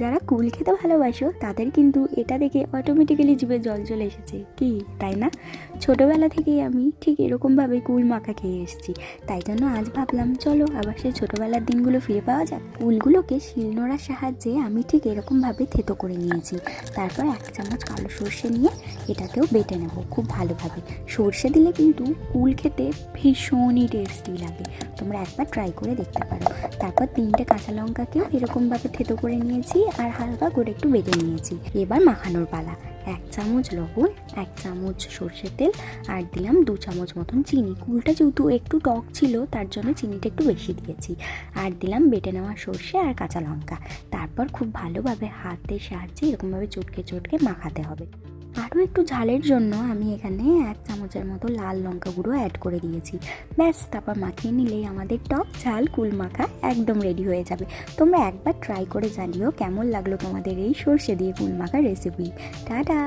যারা কুল খেতে ভালোবাসো তাদের কিন্তু এটা দেখে অটোমেটিক্যালি জিভে জল চলে এসেছে, কি তাই না? ছোটোবেলা থেকেই আমি ঠিক এরকমভাবেই কুল মাখা খেয়ে এসেছি, তাই জন্য আজ ভাবলাম চলো আবার সেই ছোটোবেলার দিনগুলো ফিরে পাওয়া যাক। কুলগুলোকে শিলনোড়ার সাহায্যে আমি ঠিক এরকমভাবে থেতো করে নিয়েছি। তারপর 1 চামচ কালো সর্ষে নিয়ে এটাকেও বেটে নেব খুব ভালোভাবে। সর্ষে দিলে কিন্তু কুল খেতে ভীষণই টেস্টি লাগে, তোমরা একবার ট্রাই করে দেখতে পারো। তারপর 3টে কাঁচা লঙ্কাকেও এরকমভাবে থেতো করে নিয়েছি আর হালকা করে একটু বেটে নিয়েছি। এবার মাখানোর পালা। 1 চামচ লবণ, 1 চামচ সর্ষের তেল আর দিলাম 2 চামচ মতন চিনি। কুলটা যেহেতু একটু টক ছিল তার জন্য চিনিটা একটু বেশি দিয়েছি। আর দিলাম বেটে নেওয়া সর্ষে আর কাঁচা লঙ্কা। তারপর খুব ভালোভাবে হাতের সাহায্যে এরকমভাবে চটকে চটকে মাখাতে হবে। আরও একটু ঝালের জন্য আমি এখানে 1 চামচের মতো লাল লঙ্কা গুঁড়ো অ্যাড করে দিয়েছি। ব্যাস, তারপর মাখিয়ে নিলেই আমাদের টক ঝাল কুল মাখা একদম রেডি হয়ে যাবে। তোমরা একবার ট্রাই করে জানিও কেমন লাগলো তোমাদের এই সর্ষে দিয়ে কুল মাখা রেসিপি। টাটা।